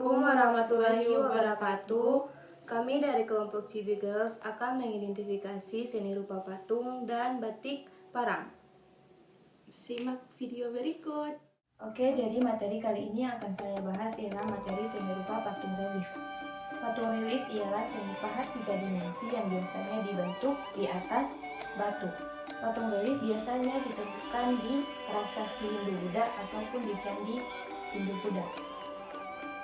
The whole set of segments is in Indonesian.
Assalamualaikum warahmatullahi wabarakatuh. Kami dari kelompok Cibi Girls akan mengidentifikasi seni rupa patung dan batik Parang. Simak video berikut. Oke, jadi materi kali ini akan saya bahas ialah materi seni rupa patung relief. Patung relief ialah seni pahat 3 dimensi yang biasanya dibentuk di atas batu. Patung relief biasanya ditemukan di prasasti Hindu-Buddha ataupun di candi Hindu-Buddha.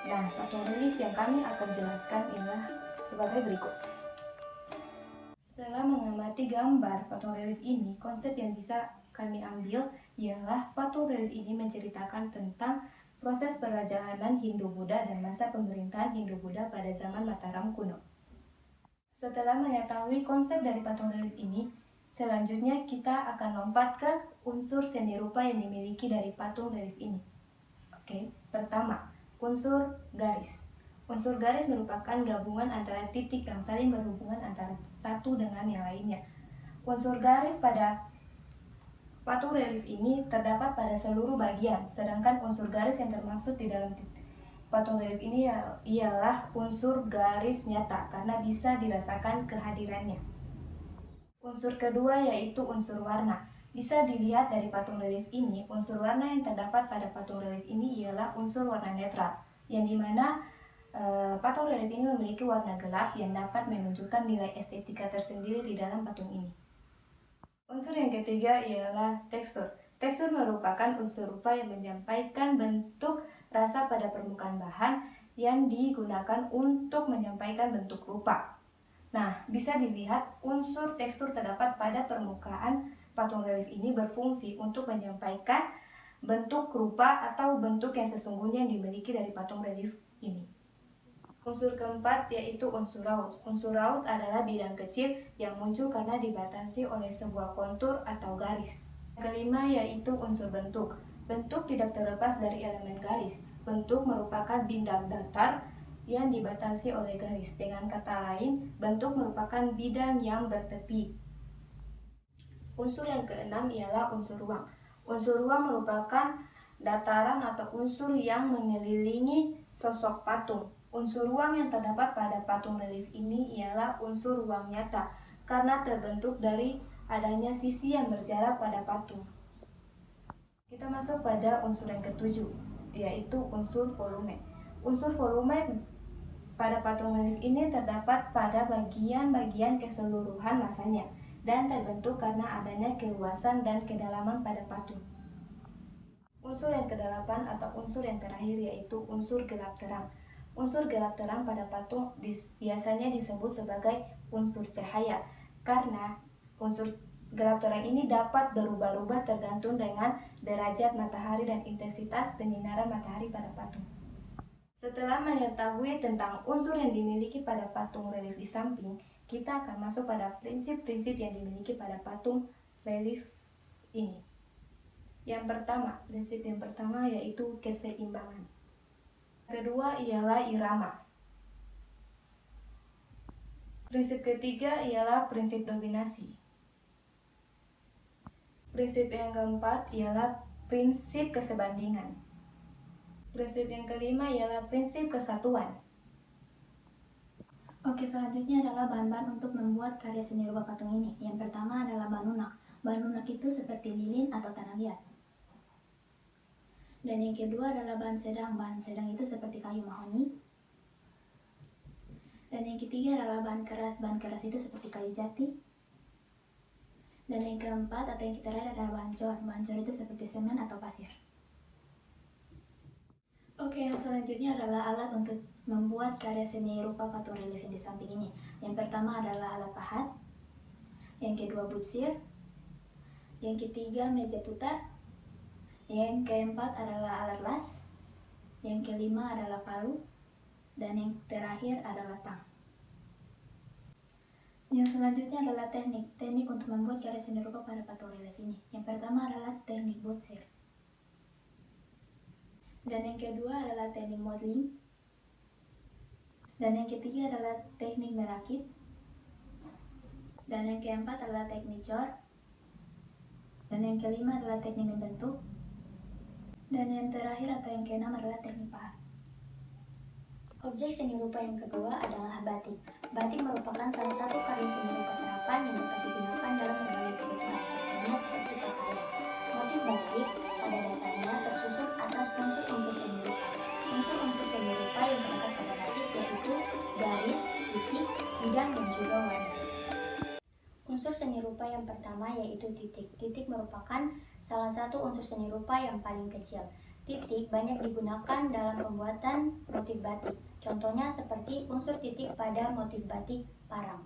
Nah, patung relief yang kami akan jelaskan ialah sebagai berikut. Setelah mengamati gambar patung relief ini, konsep yang bisa kami ambil ialah patung relief ini menceritakan tentang proses perjalanan Hindu-Buddha dan masa pemerintahan Hindu-Buddha pada zaman Mataram kuno. Setelah mengetahui konsep dari patung relief ini, selanjutnya kita akan lompat ke unsur seni rupa yang dimiliki dari patung relief ini. Oke, pertama, unsur garis. Unsur garis merupakan gabungan antara titik yang saling berhubungan antara satu dengan yang lainnya. Unsur garis pada patung relief ini terdapat pada seluruh bagian, sedangkan unsur garis yang termaksud di dalam patung relief ini ialah unsur garis nyata karena bisa dirasakan kehadirannya. Unsur kedua yaitu unsur warna. Bisa dilihat dari patung relief ini, unsur warna yang terdapat pada patung relief ini ialah unsur warna netral, yang dimana patung relief ini memiliki warna gelap yang dapat menunjukkan nilai estetika tersendiri di dalam patung ini. Unsur yang ketiga ialah tekstur. Tekstur merupakan unsur rupa yang menyampaikan bentuk rasa pada permukaan bahan yang digunakan untuk menyampaikan bentuk rupa. Nah, bisa dilihat unsur tekstur terdapat pada permukaan patung relief ini berfungsi untuk menyampaikan bentuk rupa atau bentuk yang sesungguhnya yang dimiliki dari patung relief ini. Unsur keempat yaitu unsur raut. Unsur raut adalah bidang kecil yang muncul karena dibatasi oleh sebuah kontur atau garis. Kelima yaitu unsur bentuk. Bentuk tidak terlepas dari elemen garis. Bentuk merupakan bidang datar yang dibatasi oleh garis. Dengan kata lain, bentuk merupakan bidang yang bertepi. Unsur yang keenam ialah unsur ruang. Unsur ruang merupakan dataran atau unsur yang mengelilingi sosok patung. Unsur ruang yang terdapat pada patung relief ini ialah unsur ruang nyata karena terbentuk dari adanya sisi yang berjarak pada patung. Kita masuk pada unsur yang ketujuh, yaitu unsur volume. Unsur volume pada patung relief ini terdapat pada bagian-bagian keseluruhan masanya dan terbentuk karena adanya keluasan dan kedalaman pada patung. Unsur yang kedelapan atau unsur yang terakhir yaitu unsur gelap terang. Unsur gelap terang pada patung biasanya disebut sebagai unsur cahaya karena unsur gelap terang ini dapat berubah-ubah tergantung dengan derajat matahari dan intensitas penyinaran matahari pada patung. Setelah mengetahui tentang unsur yang dimiliki pada patung relief di samping, kita akan masuk pada prinsip-prinsip yang dimiliki pada patung relief ini. Prinsip yang pertama yaitu keseimbangan. Kedua ialah irama. Prinsip ketiga ialah prinsip dominasi. Prinsip yang keempat ialah prinsip kesebandingan. Prinsip yang kelima ialah prinsip kesatuan. Oke, selanjutnya adalah bahan-bahan untuk membuat karya seni rupa patung ini. Yang pertama adalah bahan lunak. Bahan lunak itu seperti lilin atau tanah liat. Dan yang kedua adalah bahan sedang. Bahan sedang itu seperti kayu mahoni. Dan yang ketiga adalah bahan keras. Bahan keras itu seperti kayu jati. Dan yang keempat atau yang kita lihat adalah bahan cor. Bahan cor itu seperti semen atau pasir. Oke, yang selanjutnya adalah alat untuk membuat karya seni rupa patung relief yang di samping ini. Yang pertama adalah alat pahat, yang kedua butsir, yang ketiga meja putar, yang keempat adalah alat las, yang kelima adalah palu, dan yang terakhir adalah tang. Yang selanjutnya adalah teknik untuk membuat karya seni rupa pada patung relief ini. Yang pertama adalah teknik butsir. Dan yang kedua adalah teknik modeling. Dan yang ketiga adalah teknik merakit. Dan yang keempat adalah teknik cor. Dan yang kelima adalah teknik membentuk. Dan yang terakhir atau yang keenam adalah teknik pahat. Objek seni rupa yang kedua adalah batik. Batik merupakan salah satu karya seni rupa terapan yang dapat digunakan dalam berbagai kebutuhan, contohnya seperti pakaian. Motif batik pada dasarnya tersusun atas unsur-unsur seni rupa. Unsur-unsur seni rupa yang terdapat pada batik yaitu garis, titik, bidang, dan juga warna. Unsur seni rupa yang pertama yaitu titik. Titik merupakan salah satu unsur seni rupa yang paling kecil. Titik banyak digunakan dalam pembuatan motif batik. Contohnya seperti unsur titik pada motif batik parang.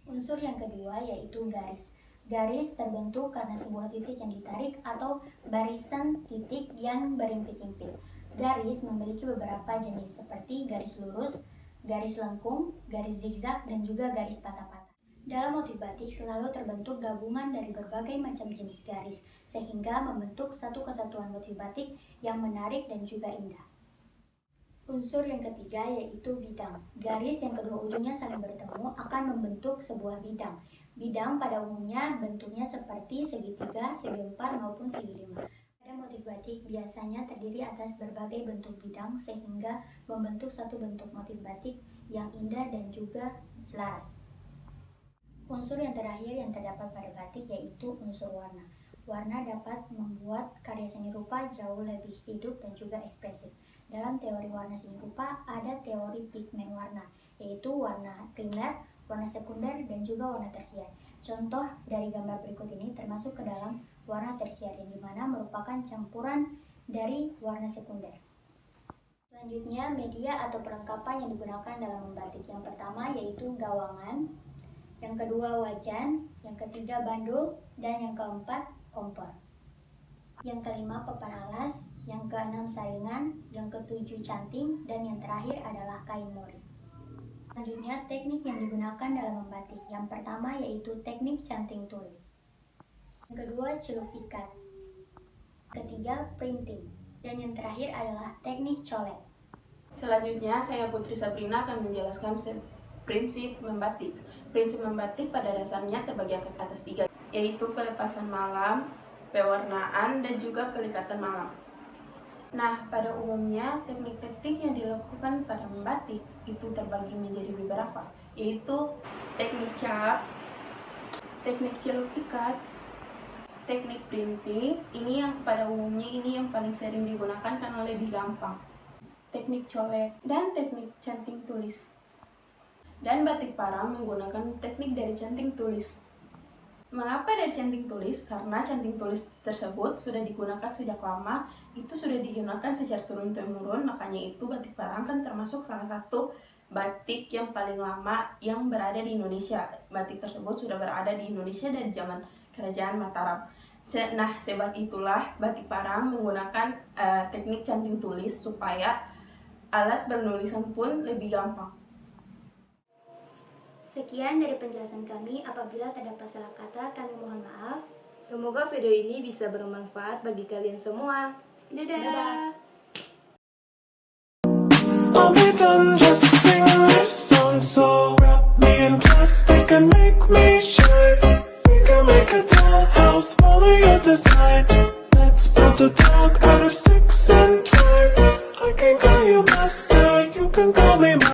Unsur yang kedua yaitu garis. Garis terbentuk karena sebuah titik yang ditarik atau barisan titik yang berimpit-impit. Garis memiliki beberapa jenis seperti garis lurus, garis lengkung, garis zigzag, dan juga garis patah-patah. Dalam motif batik selalu terbentuk gabungan dari berbagai macam jenis garis, sehingga membentuk satu kesatuan motif batik yang menarik dan juga indah. Unsur yang ketiga yaitu bidang. Garis yang kedua ujungnya saling bertemu akan membentuk sebuah bidang. Bidang pada umumnya bentuknya seperti segitiga, segi empat, maupun segi lima. Pada motif batik biasanya terdiri atas berbagai bentuk bidang sehingga membentuk satu bentuk motif batik yang indah dan juga selaras. Unsur yang terakhir yang terdapat pada batik yaitu unsur warna. Warna dapat membuat karya seni rupa jauh lebih hidup dan juga ekspresif. Dalam teori warna seni rupa ada teori pigmen warna, yaitu warna primer, warna sekunder, dan juga warna tersier. Contoh dari gambar berikut ini termasuk ke dalam warna tersier, yang dimana merupakan campuran dari warna sekunder. Selanjutnya, media atau perlengkapan yang digunakan dalam membatik. Yang pertama yaitu gawangan, yang kedua wajan, yang ketiga bandul, dan yang keempat kompor. Yang kelima papan alas, yang keenam saringan, yang ketujuh canting, dan yang terakhir adalah kain mori. Selanjutnya, teknik yang digunakan dalam membatik. Yang pertama yaitu teknik canting tulis. Yang kedua celup ikat. Ketiga printing. Dan yang terakhir adalah teknik colet. Selanjutnya, saya Putri Sabrina akan menjelaskan prinsip membatik. Prinsip membatik pada dasarnya terbagi atas 3, yaitu pelepasan malam, pewarnaan, dan juga pelikatan malam. Nah, pada umumnya teknik-teknik yang dilakukan pada membatik itu terbagi menjadi beberapa, yaitu teknik cap, teknik celup ikat, teknik printing, ini yang pada umumnya ini yang paling sering digunakan karena lebih gampang, teknik colet, dan teknik canting tulis. Dan batik parang menggunakan teknik dari canting tulis. Mengapa dari canting tulis? Karena canting tulis tersebut sudah digunakan sejak lama, itu sudah digunakan secara turun-temurun, makanya itu batik parang kan termasuk salah satu batik yang paling lama yang berada di Indonesia. Batik tersebut sudah berada di Indonesia dari zaman Kerajaan Mataram. Nah, sebab itulah batik parang menggunakan teknik canting tulis supaya alat penulisan pun lebih gampang. Sekian dari penjelasan kami. Apabila terdapat salah kata, kami mohon maaf. Semoga video ini bisa bermanfaat bagi kalian semua. Dadah! I'll be done just sing this song. So wrap me in plastic and make me shine. We can make a dollhouse, follow your design. Let's build a dog out of sticks and twine. I can call you master, you can call me